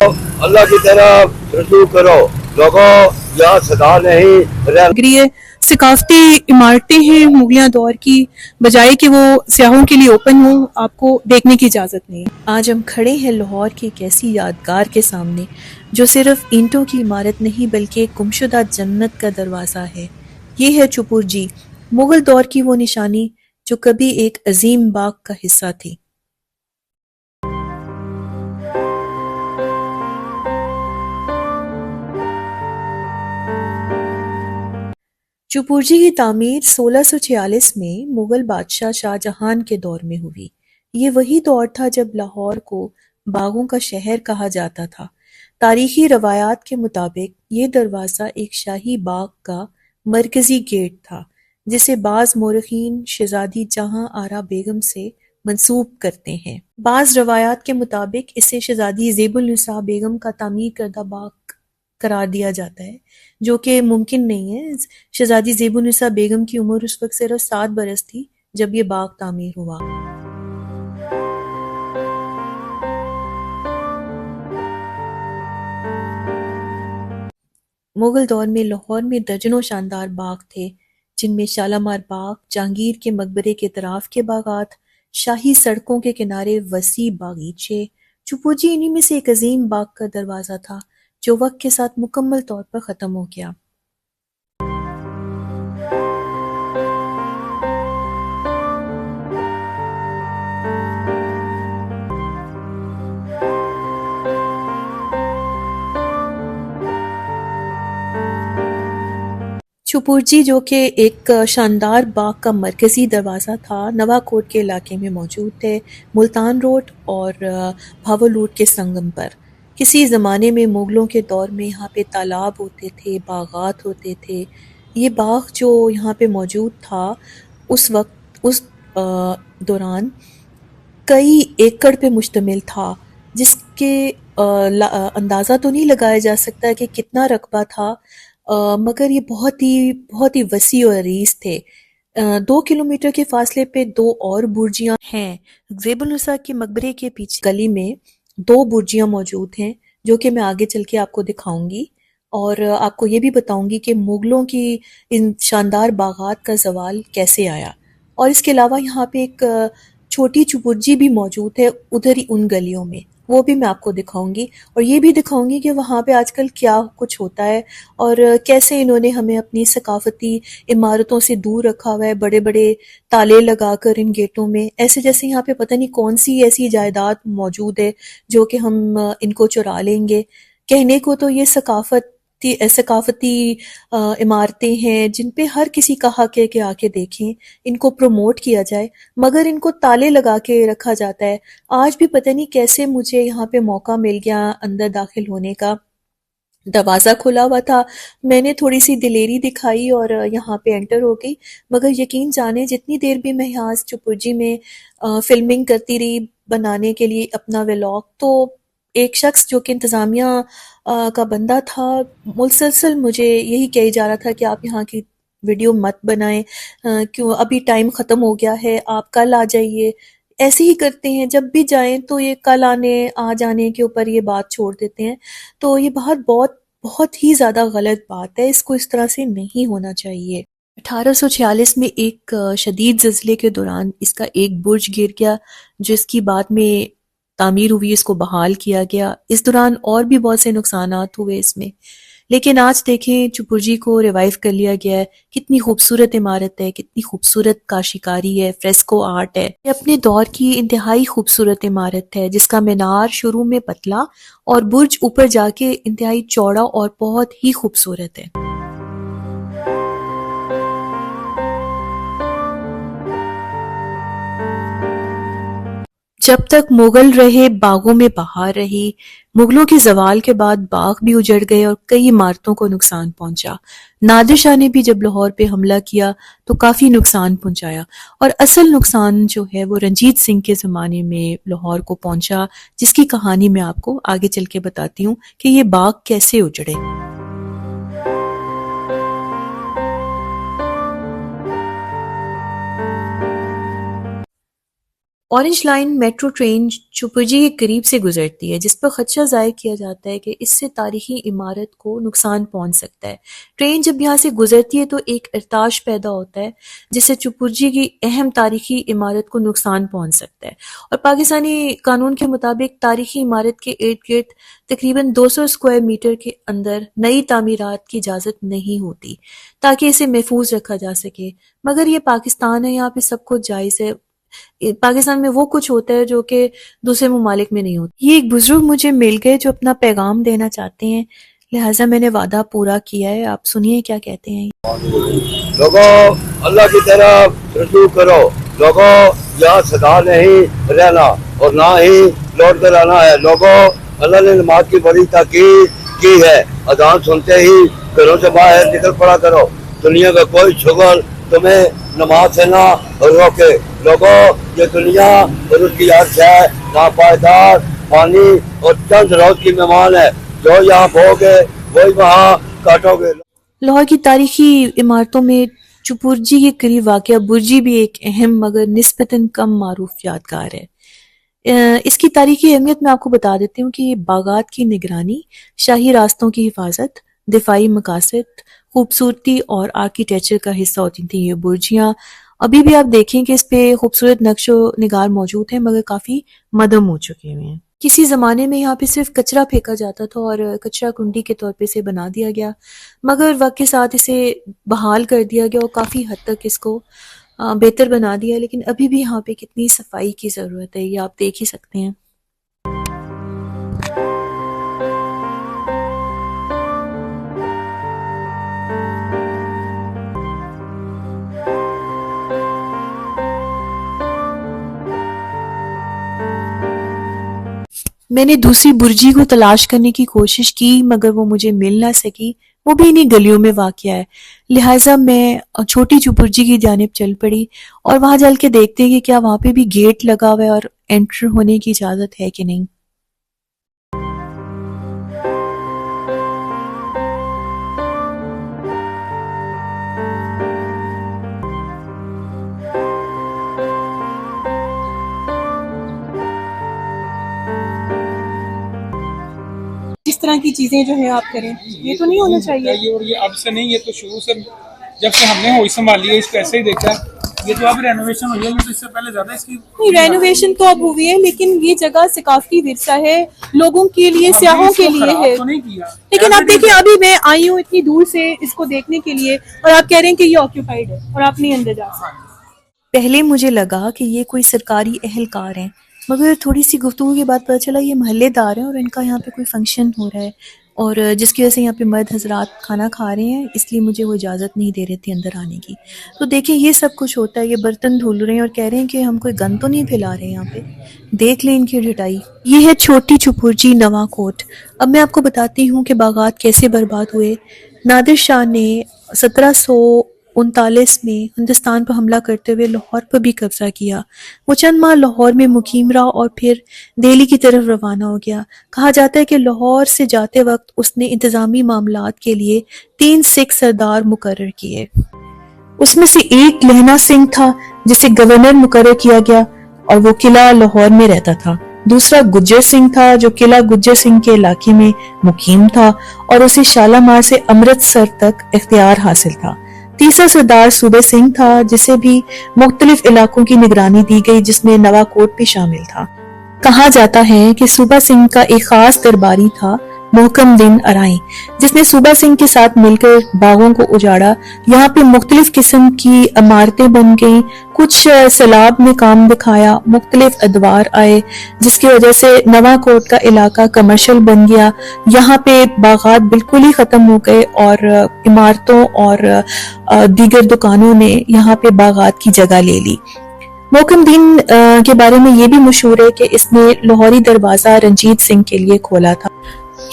اللہ کی طرف رجوع کرو لوگوں، یہاں صدا نہیں یہ ثقافتی عمارتیں ہیں مغلیہ دور کی، بجائے کہ وہ سیاحوں کے لیے اوپن ہوں آپ کو دیکھنے کی اجازت نہیں ہے۔ آج ہم کھڑے ہیں لاہور کی ایک ایسی یادگار کے سامنے جو صرف اینٹوں کی عمارت نہیں بلکہ ایک گمشدہ جنت کا دروازہ ہے۔ یہ ہے چپور جی، مغل دور کی وہ نشانی جو کبھی ایک عظیم باغ کا حصہ تھی۔ چپورجی کی تعمیر 1646 میں مغل بادشاہ شاہ جہان کے دور میں ہوئی۔ یہ وہی دور تھا جب لاہور کو باغوں کا شہر کہا جاتا تھا۔ تاریخی روایات کے مطابق یہ دروازہ ایک شاہی باغ کا مرکزی گیٹ تھا جسے بعض مورخین شہزادی جہاں آرا بیگم سے منسوب کرتے ہیں۔ بعض روایات کے مطابق اسے شہزادی زیب النساء بیگم کا تعمیر کردہ باغ قرار دیا جاتا ہے، جو کہ ممکن نہیں ہے۔ شہزادی زیب النساء بیگم کی عمر اس وقت صرف 7 برس تھی جب یہ باغ تعمیر ہوا۔ مغل دور میں لاہور میں درجنوں شاندار باغ تھے، جن میں شالامار باغ، جہانگیر کے مقبرے کے اطراف کے باغات، شاہی سڑکوں کے کنارے وسیع باغیچے۔ چپورجی انہی میں سے ایک عظیم باغ کا دروازہ تھا جو وقت کے ساتھ مکمل طور پر ختم ہو گیا۔ چپورجی جو کہ ایک شاندار باغ کا مرکزی دروازہ تھا، نوا کوٹ کے علاقے میں موجود ہے، ملتان روڈ اور بھاول روڈ کے سنگم پر۔ کسی زمانے میں مغلوں کے دور میں یہاں پہ تالاب ہوتے تھے، باغات ہوتے تھے۔ یہ باغ جو یہاں پہ موجود تھا اس وقت، اس دوران کئی ایکڑ پہ مشتمل تھا، جس کے اندازہ تو نہیں لگایا جا سکتا کہ کتنا رقبہ تھا، مگر یہ بہت ہی وسیع اور عریض تھے۔ 2 کلومیٹر کے فاصلے پہ 2 اور برجیاں ہیں۔ زیب النساء کے مقبرے کے پیچھے گلی میں 2 برجیاں موجود ہیں جو کہ میں آگے چل کے آپ کو دکھاؤں گی، اور آپ کو یہ بھی بتاؤں گی کہ مغلوں کی ان شاندار باغات کا زوال کیسے آیا۔ اور اس کے علاوہ یہاں پہ ایک چھوٹی چپورجی بھی موجود ہے ادھر ہی ان گلیوں میں، وہ بھی میں آپ کو دکھاؤں گی، اور یہ بھی دکھاؤں گی کہ وہاں پہ آج کل کیا کچھ ہوتا ہے اور کیسے انہوں نے ہمیں اپنی ثقافتی عمارتوں سے دور رکھا ہوا ہے، بڑے بڑے تالے لگا کر ان گیٹوں میں، ایسے جیسے یہاں پہ پتہ نہیں کون سی ایسی جائیداد موجود ہے جو کہ ہم ان کو چرا لیں گے۔ کہنے کو تو یہ ثقافتی عمارتیں ہیں جن پہ ہر کسی کا حق ہے کہ آ کے دیکھیں، ان کو پروموٹ کیا جائے، مگر ان کو تالے لگا کے رکھا جاتا ہے۔ آج بھی پتہ نہیں کیسے مجھے یہاں پہ موقع مل گیا اندر داخل ہونے کا، دروازہ کھلا ہوا تھا، میں نے تھوڑی سی دلیری دکھائی اور یہاں پہ انٹر ہو گئی، مگر یقین جانے جتنی دیر بھی میں یہاں چپورجی میں فلمنگ کرتی رہی بنانے کے لیے اپنا ولاگ، تو ایک شخص جو کہ انتظامیہ کا بندہ تھا مسلسل مجھے یہی کہی جا رہا تھا کہ آپ یہاں کی ویڈیو مت بنائیں، کیوں ابھی ٹائم ختم ہو گیا ہے، آپ کل آ جائیے۔ ایسے ہی کرتے ہیں، جب بھی جائیں تو یہ کل آ جانے کے اوپر یہ بات چھوڑ دیتے ہیں، تو یہ بہت ہی زیادہ غلط بات ہے، اس کو اس طرح سے نہیں ہونا چاہیے۔ 1846 میں ایک شدید زلزلے کے دوران اس کا ایک برج گر گیا، جس کی بعد میں تعمیر ہوئی، اس کو بحال کیا گیا۔ اس دوران اور بھی بہت سے نقصانات ہوئے اس میں، لیکن آج دیکھیں چپورجی کو ریوائیو کر لیا گیا ہے۔ کتنی خوبصورت عمارت ہے، کتنی خوبصورت کاشیکاری ہے، فریسکو آرٹ ہے۔ یہ اپنے دور کی انتہائی خوبصورت عمارت ہے جس کا مینار شروع میں پتلا اور برج اوپر جا کے انتہائی چوڑا اور بہت ہی خوبصورت ہے۔ جب تک مغل رہے باغوں میں بہار رہی، مغلوں کے زوال کے بعد باغ بھی اجڑ گئے اور کئی عمارتوں کو نقصان پہنچا۔ نادر شاہ نے بھی جب لاہور پہ حملہ کیا تو کافی نقصان پہنچایا، اور اصل نقصان جو ہے وہ رنجیت سنگھ کے زمانے میں لاہور کو پہنچا، جس کی کہانی میں آپ کو آگے چل کے بتاتی ہوں کہ یہ باغ کیسے اجڑے۔ ऑरेंज लाइन मेट्रो ट्रेन चुपरजी के करीब से गुजरती है, जिस पर खदशा ज़ाहिर किया जाता है कि इससे तारीखी इमारत को नुकसान पहुंच सकता है। ट्रेन जब यहाँ से गुजरती है तो एक इर्ताश पैदा होता है जिससे चुपरजी की अहम तारीखी इमारत को नुकसान पहुंच सकता है। और पाकिस्तानी कानून के मुताबिक तारीखी इमारत के इर्द गिर्द तकरीबन 200 स्क्वायर मीटर के अंदर नई तामीरात की इजाज़त नहीं होती ताकि इसे महफूज रखा जा सके। मगर ये पाकिस्तान है, यहाँ पे सब कुछ जायज़ है। पाकिस्तान में वो कुछ होता है जो कि दूसरे ममालिक में नहीं होता। ये एक बुजुर्ग मुझे मिल गए जो अपना पैगाम देना चाहते हैं, लिहाजा मैंने वादा पूरा किया है। आप सुनिए क्या कहते हैं। लोगों, अल्लाह की तरफ रजू करो। लोगों, यहाँ सदा नहीं रहना और ना ही लौट कर आना है। लोगों, अल्लाह ने नमाज की बड़ी ताकीद की है। अजान सुनते ही घरों से बाहर निकल पड़ा करो। दुनिया का कोई शुगल तुम्हें नमाज से ना रोके। लोगों, ये दुनिया और उसकी अर्श है नापायदार, पानी और चंद रोज की मेहमान है। जो यहाँ बोगे वही वहाँ काटोगे। लाहौर की तारीखी इमारतों में चुपरजी के करीब वाक़या बुर्जी भी एक अहम मगर निस्बतन कम मारूफ यादगार है। इसकी तारीखी अहमियत मैं आपको बता देती हूँ कि ये बागात की निगरानी, शाही रास्तों की हिफाजत, दिफाई मकासद, खूबसूरती और आर्किटेक्चर का हिस्सा होती थी। ये बुर्जियाँ अभी भी आप देखें कि इस पे खूबसूरत नक्शो निगार मौजूद हैं मगर काफ़ी मदम हो चुके हुए हैं। किसी ज़माने में यहाँ पे सिर्फ कचरा फेंका जाता था और कचरा कुंडी के तौर पे इसे बना दिया गया, मगर वक्त के साथ इसे बहाल कर दिया गया और काफ़ी हद तक इसको बेहतर बना दिया। लेकिन अभी भी यहाँ पे कितनी सफाई की ज़रूरत है ये आप देख ही सकते हैं। मैंने दूसरी बुर्जी को तलाश करने की कोशिश की मगर वो मुझे मिल ना सकी। वो भी इन्हीं गलियों में वाक़या है। लिहाजा मैं छोटी चुपरजी की जानिब चल पड़ी और वहां चल के देखते हैं कि क्या वहां पे भी गेट लगा हुआ है और एंटर होने की इजाज़त है कि नहीं। इस तरह की चीजें जो है आप करें, ये तो नहीं होना चाहिए। और ये अब से नहीं, ये तो शुरू से जब से हमने होश संभाली है इसको ऐसे ही देखा है। ये तो अब रेनोवेशन हुई है, ये तो इससे पहले ज्यादा इसकी नहीं, रेनोवेशन तो अब हुई है लेकिन ये जगह सकाफती विरसा है, लोगों के लिए, सियाहों के लिए है। तो नहीं किया। लेकिन आप देखिए अभी मैं आई हूँ इतनी दूर से इसको देखने के लिए और आप कह रहे हैं कि ये ऑक्यूपाइड है और आप नहीं अंदर जा सकते। पहले मुझे लगा कि ये कोई सरकारी एहलकार हैं, मगर थोड़ी सी गुफ्तगू के बाद पता चला ये महल्लेदार हैं और इनका यहाँ पे कोई फंक्शन हो रहा है और जिसकी वजह से यहाँ पे मर्द हजरात खाना खा रहे हैं, इसलिए मुझे वो इजाज़त नहीं दे रहे थे अंदर आने की। तो देखिए ये सब कुछ होता है। ये बर्तन धुल रहे हैं और कह रहे हैं कि हम कोई गन तो नहीं फैला रहे हैं यहाँ पे। देख लें इनकी ढिठाई। ये है छोटी चुपरजी नवाकोट। अब मैं आपको बताती हूँ कि बागात कैसे बर्बाद हुए। नादिर शाह ने 1739 में हिंदुस्तान पर हमला करते हुए लाहौर पर भी कब्जा किया। वो चंद माह लाहौर में मुकीम रहा और फिर दिल्ली की तरफ रवाना हो गया। कहा जाता है कि लाहौर से जाते वक्त उसने इंतजामी मामलात के लिए 3 सिख सरदार मुकर्रर किए। उसमें से एक लहना सिंह था जिसे गवर्नर मुकर्रर किया गया और वो किला लाहौर में रहता था। दूसरा गुज्जर सिंह था जो किला गुज्जर सिंह के इलाके में मुकीम था और उसे शालामार से अमृतसर तक इख्तियार हासिल था। तीसरा सरदार सूबे सिंह था जिसे भी मुख्तलिफ इलाकों की निगरानी दी गई, जिसमें नवाकोट भी शामिल था। कहा जाता है कि सूबा सिंह का एक खास दरबारी था मोहकम दिन अराई, जिसने सूबा सिंह के साथ मिलकर बागों को उजाड़ा। यहाँ पे मुख्तलिफ किस्म की इमारतें बन गईं, कुछ सैलाब में काम दिखाया, मुख्तलिफ अदवार आए जिसकी वजह से नवाकोट का इलाका कमर्शियल बन गया। यहाँ पे बागात बिल्कुल ही खत्म हो गए और इमारतों और दीगर दुकानों ने यहाँ पे बागात की जगह ले ली। मोहकम दिन के बारे में ये भी मशहूर है कि इसने लाहौरी दरवाजा रंजीत सिंह के लिए खोला था।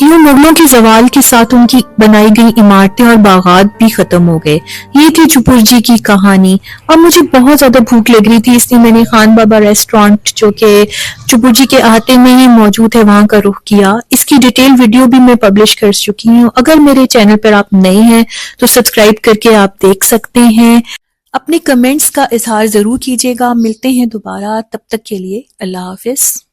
यूं मुगलों के जवाल के साथ उनकी बनाई गई इमारतें और बागात भी खत्म हो गए। ये थी चुपरजी की कहानी। अब मुझे बहुत ज्यादा भूख लग रही थी, इसलिए मैंने खान बाबा रेस्टोरेंट जो कि चुपरजी के अहाते में ही मौजूद है वहां का रुख किया। इसकी डिटेल वीडियो भी मैं पब्लिश कर चुकी हूँ। अगर मेरे चैनल पर आप नए हैं तो सब्सक्राइब करके आप देख सकते हैं। اپنے کمنٹس کا اظہار ضرور کیجیے گا. ملتے ہیں دوبارہ, تب تک کے لیے اللہ حافظ.